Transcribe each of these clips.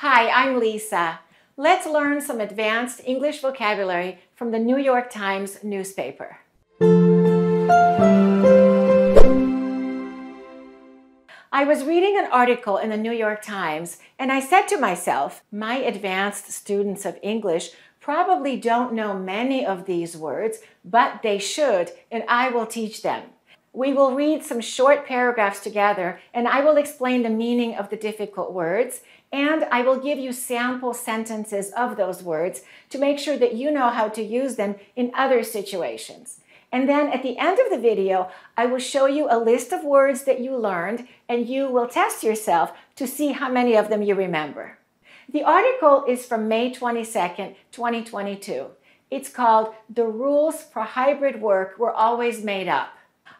Hi, I'm Lisa. Let's learn some advanced English vocabulary from the New York Times newspaper. I was reading an article in the New York Times and I said to myself, my advanced students of English probably don't know many of these words, but they should, and I will teach them. We will read some short paragraphs together and I will explain the meaning of the difficult words, and I will give you sample sentences of those words to make sure that you know how to use them in other situations. And then at the end of the video, I will show you a list of words that you learned and you will test yourself to see how many of them you remember. The article is from May 22nd, 2022. It's called "The Rules for Hybrid Work Were Always Made Up."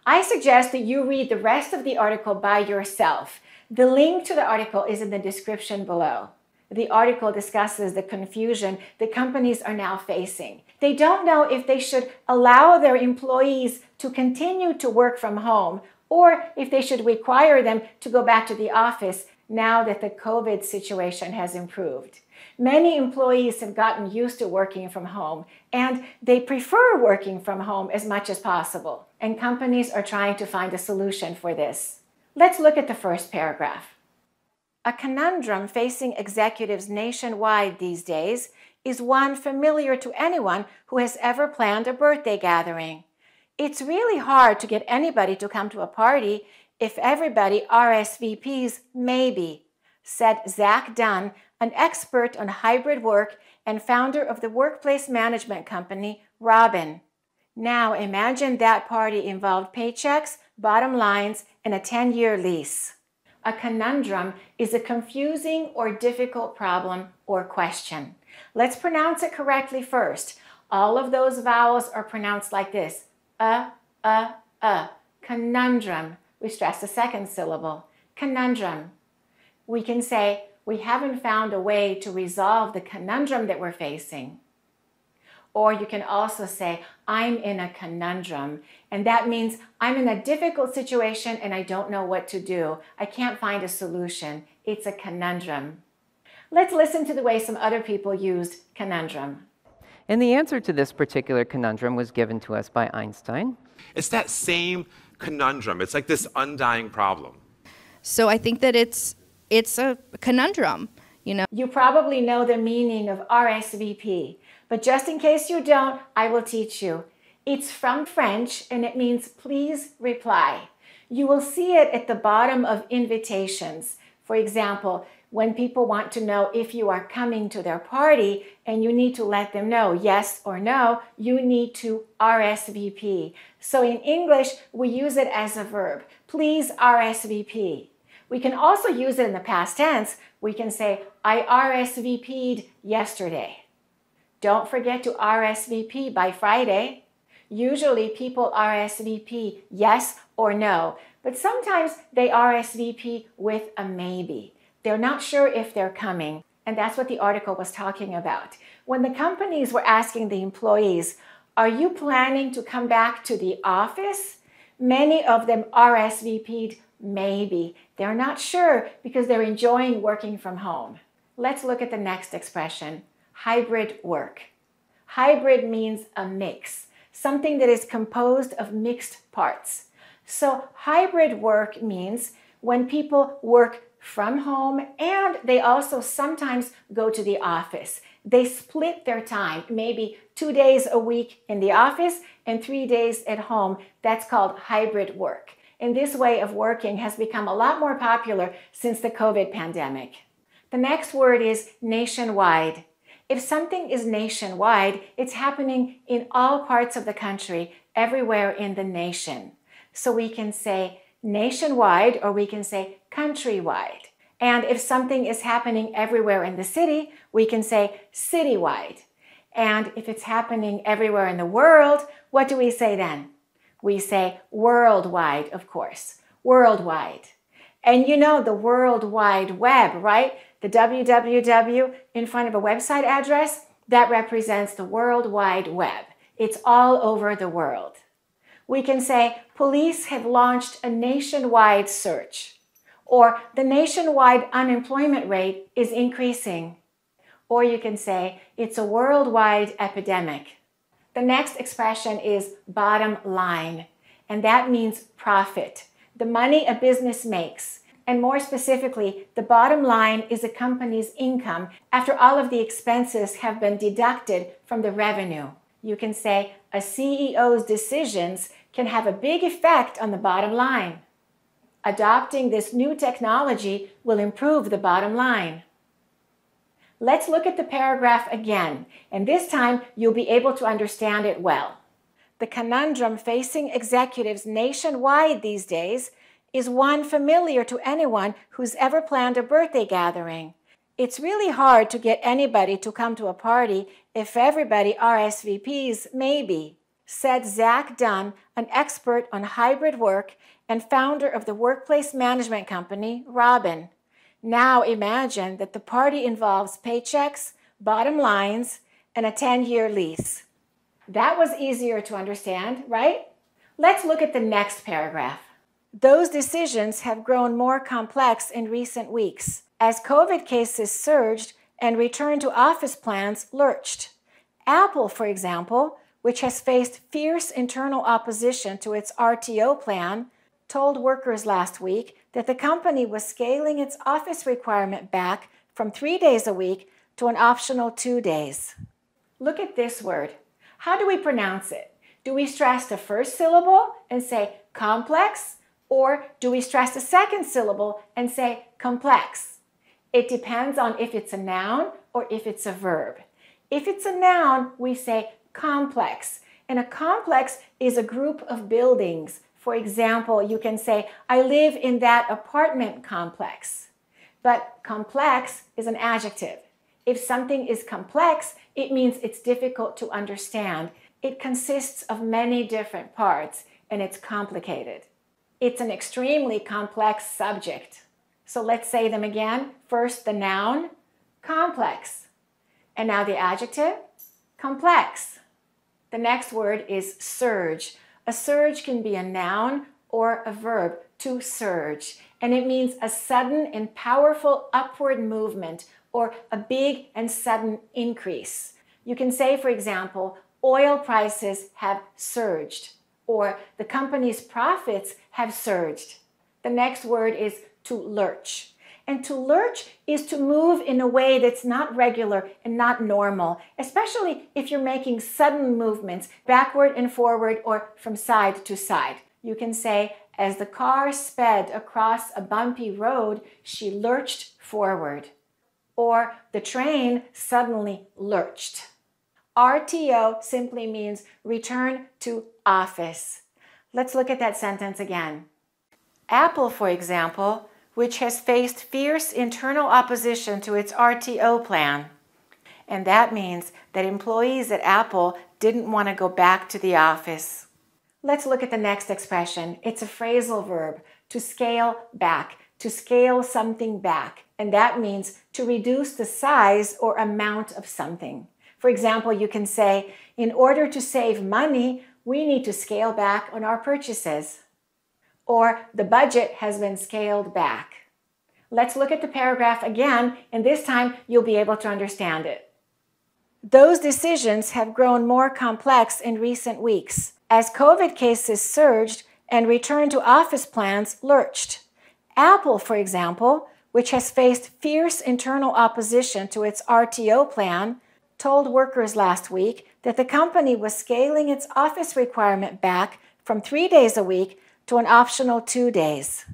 I suggest that you read the rest of the article by yourself. The link to the article is in the description below. The article discusses the confusion that companies are now facing. They don't know if they should allow their employees to continue to work from home or if they should require them to go back to the office now that the COVID situation has improved. Many employees have gotten used to working from home and they prefer working from home as much as possible. And companies are trying to find a solution for this. Let's look at the first paragraph. A conundrum facing executives nationwide these days is one familiar to anyone who has ever planned a birthday gathering. It's really hard to get anybody to come to a party if everybody RSVPs maybe, said Zach Dunn, an expert on hybrid work and founder of the workplace management company Robin. Now imagine that party involved paychecks, bottom lines, and a 10-year lease. A conundrum is a confusing or difficult problem or question. Let's pronounce it correctly first. All of those vowels are pronounced like this. Conundrum. We stress the second syllable. Conundrum. We can say, we haven't found a way to resolve the conundrum that we're facing. Or you can also say, I'm in a conundrum. And that means I'm in a difficult situation and I don't know what to do. I can't find a solution. It's a conundrum. Let's listen to the way some other people used conundrum. And the answer to this particular conundrum was given to us by Einstein. It's that same conundrum. It's like this undying problem. So I think that it's a conundrum, you know. You probably know the meaning of RSVP, but just in case you don't, I will teach you. It's from French and it means please reply. You will see it at the bottom of invitations. For example, when people want to know if you are coming to their party and you need to let them know yes or no, you need to RSVP. So in English, we use it as a verb. Please RSVP. We can also use it in the past tense. We can say, I RSVP'd yesterday. Don't forget to RSVP by Friday. Usually people RSVP yes or no, but sometimes they RSVP with a maybe. They're not sure if they're coming, and that's what the article was talking about. When the companies were asking the employees, are you planning to come back to the office? Many of them RSVP'd maybe. They're not sure because they're enjoying working from home. Let's look at the next expression, hybrid work. Hybrid means a mix, something that is composed of mixed parts. So hybrid work means when people work from home and they also sometimes go to the office. They split their time, maybe 2 days a week in the office and 3 days at home. That's called hybrid work. And this way of working has become a lot more popular since the COVID pandemic. The next word is nationwide. If something is nationwide, it's happening in all parts of the country, everywhere in the nation. So we can say nationwide or we can say countrywide. And if something is happening everywhere in the city, we can say citywide. And if it's happening everywhere in the world, what do we say then? We say worldwide, of course, worldwide. And you know the World Wide Web, right? The www in front of a website address, that represents the World Wide Web. It's all over the world. We can say police have launched a nationwide search. Or the nationwide unemployment rate is increasing. Or you can say it's a worldwide epidemic. The next expression is bottom line, and that means profit, the money a business makes. And more specifically, the bottom line is a company's income after all of the expenses have been deducted from the revenue. You can say a CEO's decisions can have a big effect on the bottom line. Adopting this new technology will improve the bottom line. Let's look at the paragraph again, and this time you'll be able to understand it well. The conundrum facing executives nationwide these days is one familiar to anyone who's ever planned a birthday gathering. It's really hard to get anybody to come to a party if everybody RSVPs maybe, said Zach Dunn, an expert on hybrid work and founder of the workplace management company, Robin. Now imagine that the party involves paychecks, bottom lines, and a 10-year lease. That was easier to understand, right? Let's look at the next paragraph. Those decisions have grown more complex in recent weeks as COVID cases surged and return to office plans lurched. Apple, for example, which has faced fierce internal opposition to its RTO plan, told workers last week that the company was scaling its office requirement back from 3 days a week to an optional 2 days. Look at this word. How do we pronounce it? Do we stress the first syllable and say complex, or do we stress the second syllable and say complex? It depends on if it's a noun or if it's a verb. If it's a noun, we say complex, and a complex is a group of buildings. For example, you can say, I live in that apartment complex. But complex is an adjective. If something is complex, it means it's difficult to understand. It consists of many different parts, and it's complicated. It's an extremely complex subject. So let's say them again. First, the noun, complex. And now the adjective, complex. The next word is surge. A surge can be a noun or a verb, to surge, and it means a sudden and powerful upward movement or a big and sudden increase. You can say, for example, oil prices have surged, or the company's profits have surged. The next word is to lurch. And to lurch is to move in a way that's not regular and not normal, especially if you're making sudden movements backward and forward or from side to side. You can say, as the car sped across a bumpy road, she lurched forward. Or the train suddenly lurched. RTO simply means return to office. Let's look at that sentence again. Apple, for example, which has faced fierce internal opposition to its RTO plan. And that means that employees at Apple didn't want to go back to the office. Let's look at the next expression. It's a phrasal verb, to scale back, to scale something back. And that means to reduce the size or amount of something. For example, you can say, in order to save money, we need to scale back on our purchases. Or the budget has been scaled back. Let's look at the paragraph again, and this time you'll be able to understand it. Those decisions have grown more complex in recent weeks as COVID cases surged and return to office plans lurched. Apple, for example, which has faced fierce internal opposition to its RTO plan, told workers last week that the company was scaling its office requirement back from 3 days a week to an optional 2 days.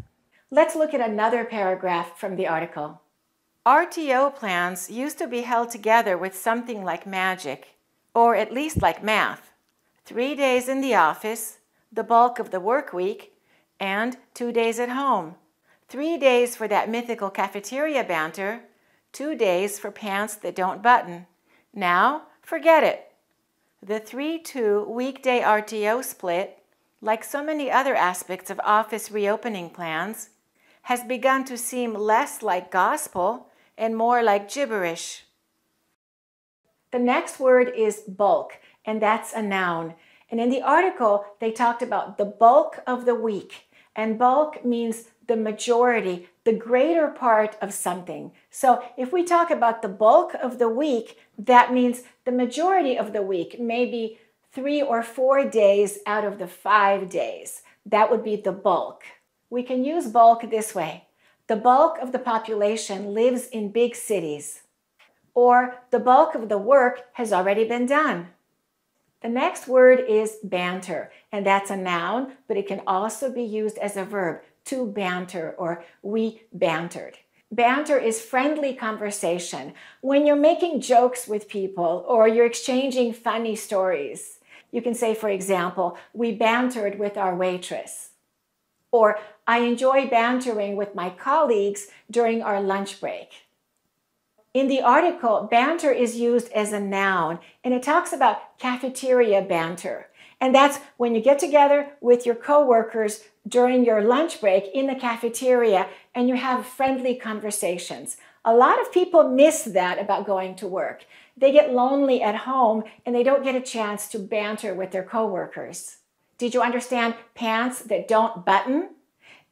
Let's look at another paragraph from the article. RTO plans used to be held together with something like magic, or at least like math. 3 days in the office, the bulk of the work week, and 2 days at home. 3 days for that mythical cafeteria banter, 2 days for pants that don't button. Now, forget it. The 3-2 weekday RTO split, like so many other aspects of office reopening plans, has begun to seem less like gospel and more like gibberish. The next word is bulk, and that's a noun. And in the article, they talked about the bulk of the week, and bulk means the majority, the greater part of something. So if we talk about the bulk of the week, that means the majority of the week, maybe 3 or 4 days out of the 5 days. That would be the bulk. We can use bulk this way. The bulk of the population lives in big cities. Or the bulk of the work has already been done. The next word is banter, and that's a noun, but it can also be used as a verb, to banter or we bantered. Banter is friendly conversation when you're making jokes with people or you're exchanging funny stories. You can say, for example, we bantered with our waitress. Or I enjoy bantering with my colleagues during our lunch break. In the article, banter is used as a noun, and it talks about cafeteria banter. And that's when you get together with your coworkers during your lunch break in the cafeteria and you have friendly conversations. A lot of people miss that about going to work. They get lonely at home and they don't get a chance to banter with their coworkers. Did you understand pants that don't button?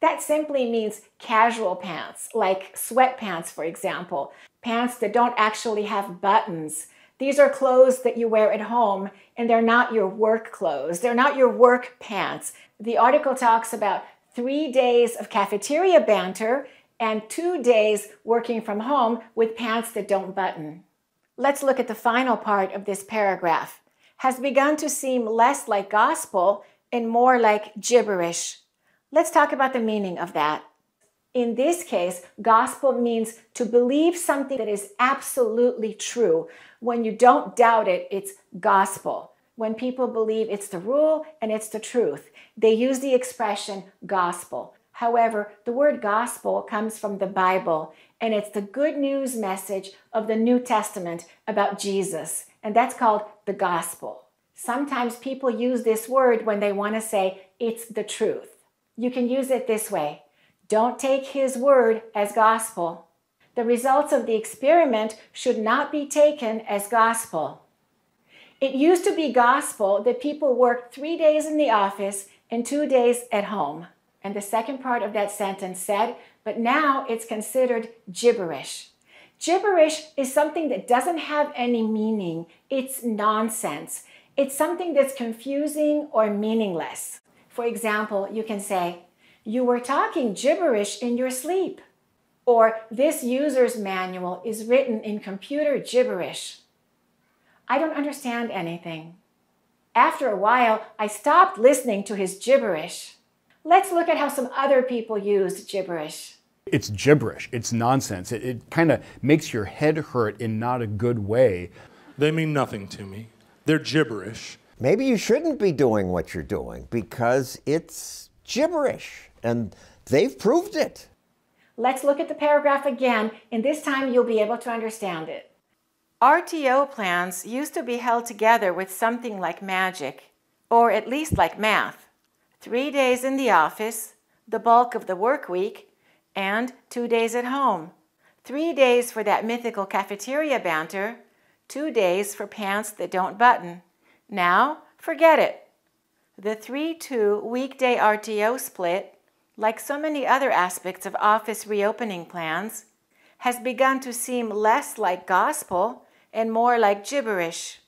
That simply means casual pants, like sweatpants, for example. Pants that don't actually have buttons. These are clothes that you wear at home, and they're not your work clothes. They're not your work pants. The article talks about 3 days of cafeteria banter and 2 days working from home with pants that don't button. Let's look at the final part of this paragraph. Has begun to seem less like gospel and more like gibberish. Let's talk about the meaning of that. In this case, gospel means to believe something that is absolutely true. When you don't doubt it, it's gospel. When people believe it's the rule and it's the truth, they use the expression gospel. However, the word gospel comes from the Bible, and it's the good news message of the New Testament about Jesus, and that's called the gospel. Sometimes people use this word when they want to say it's the truth. You can use it this way. Don't take his word as gospel. The results of the experiment should not be taken as gospel. It used to be gospel that people worked 3 days in the office and 2 days at home. And the second part of that sentence said, but now it's considered gibberish. Gibberish is something that doesn't have any meaning. It's nonsense. It's something that's confusing or meaningless. For example, you can say, you were talking gibberish in your sleep. Or this user's manual is written in computer gibberish. I don't understand anything. After a while, I stopped listening to his gibberish. Let's look at how some other people used gibberish. It's gibberish. It's nonsense. It kind of makes your head hurt in not a good way. They mean nothing to me. They're gibberish. Maybe you shouldn't be doing what you're doing because it's gibberish, and they've proved it. Let's look at the paragraph again, and this time you'll be able to understand it. RTO plans used to be held together with something like magic, or at least like math. 3 days in the office, the bulk of the work week, and 2 days at home. 3 days for that mythical cafeteria banter, 2 days for pants that don't button. Now, forget it. The 3-2 weekday RTO split, like so many other aspects of office reopening plans, has begun to seem less like gospel and more like gibberish.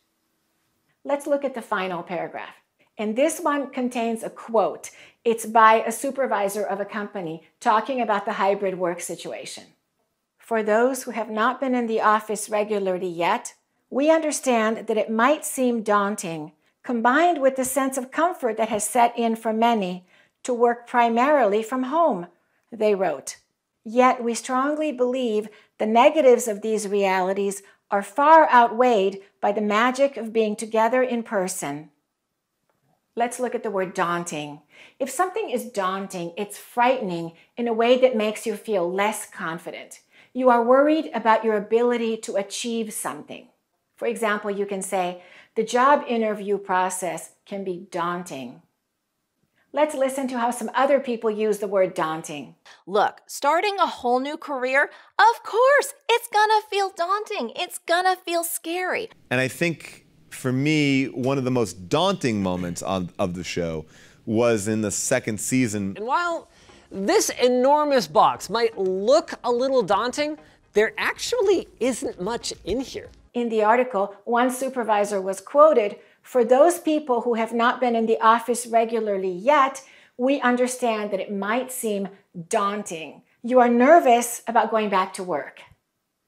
Let's look at the final paragraph. And this one contains a quote. It's by a supervisor of a company talking about the hybrid work situation. For those who have not been in the office regularly yet, we understand that it might seem daunting, combined with the sense of comfort that has set in for many, to work primarily from home, they wrote. Yet we strongly believe the negatives of these realities are far outweighed by the magic of being together in person. Let's look at the word daunting. If something is daunting, it's frightening in a way that makes you feel less confident. You are worried about your ability to achieve something. For example, you can say, the job interview process can be daunting. Let's listen to how some other people use the word daunting. Look, starting a whole new career, of course, it's gonna feel daunting. It's gonna feel scary. And I think for me, one of the most daunting moments of the show was in the second season. And while This enormous box might look a little daunting. There actually isn't much in here. In the article, one supervisor was quoted, "For those people who have not been in the office regularly yet, we understand that it might seem daunting. You are nervous about going back to work."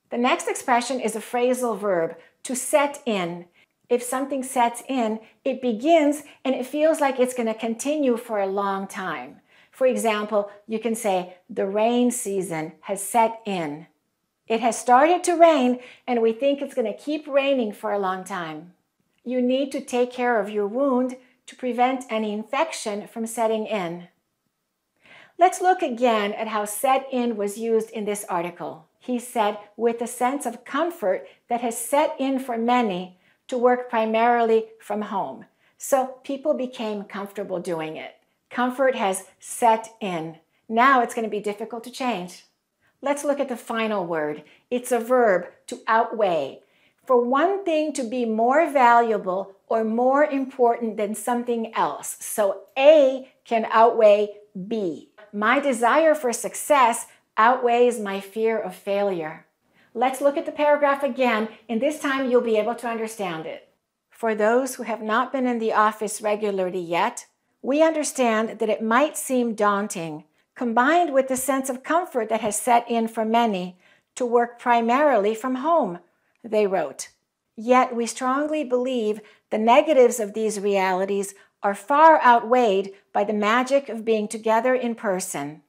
The next expression is a phrasal verb, to set in. If something sets in, it begins and it feels like it's going to continue for a long time. For example, you can say, "The rain season has set in." It has started to rain and we think it's going to keep raining for a long time. You need to take care of your wound to prevent any infection from setting in. Let's look again at how set in was used in this article. He said, "with a sense of comfort that has set in for many to work primarily from home." So people became comfortable doing it. Comfort has set in. Now it's going to be difficult to change. Let's look at the final word. It's a verb, to outweigh. For one thing to be more valuable or more important than something else. So A can outweigh B. My desire for success outweighs my fear of failure. Let's look at the paragraph again, and this time you'll be able to understand it. For those who have not been in the office regularly yet, we understand that it might seem daunting, combined with the sense of comfort that has set in for many, to work primarily from home, they wrote. Yet we strongly believe the negatives of these realities are far outweighed by the magic of being together in person.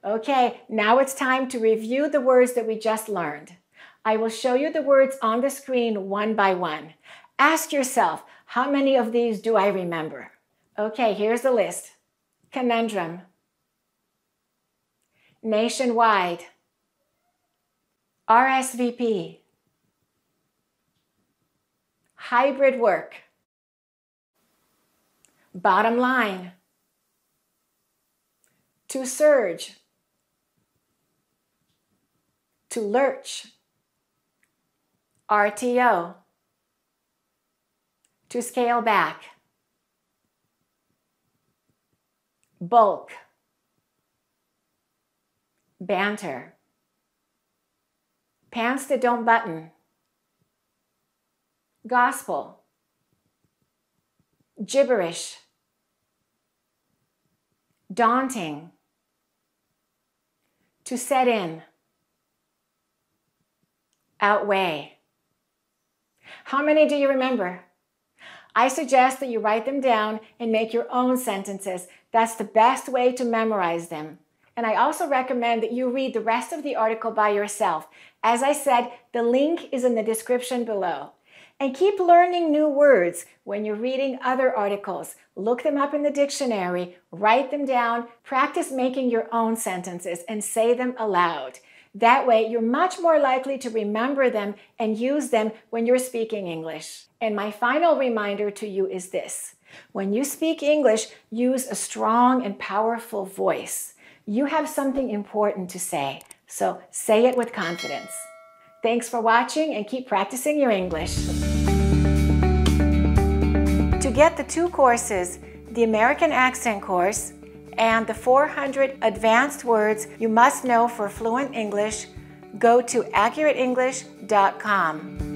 Okay, now it's time to review the words that we just learned. I will show you the words on the screen one by one. Ask yourself, how many of these do I remember? Okay, here's the list. Conundrum. Nationwide. RSVP. Hybrid work. Bottom line. To surge. To lurch. RTO. To scale back. Bulk. Banter. Pants that don't button. Gospel. Gibberish. Daunting. To set in. Outweigh. How many do you remember? I suggest that you write them down and make your own sentences. That's the best way to memorize them. And I also recommend that you read the rest of the article by yourself. As I said, the link is in the description below. And keep learning new words when you're reading other articles. Look them up in the dictionary, write them down, practice making your own sentences, and say them aloud. That way, you're much more likely to remember them and use them when you're speaking English. And my final reminder to you is this. When you speak English, use a strong and powerful voice. You have something important to say, so say it with confidence. Thanks for watching and keep practicing your English. To get the 2 courses, the American Accent course and the 400 advanced words you must know for fluent English, go to accurateenglish.com.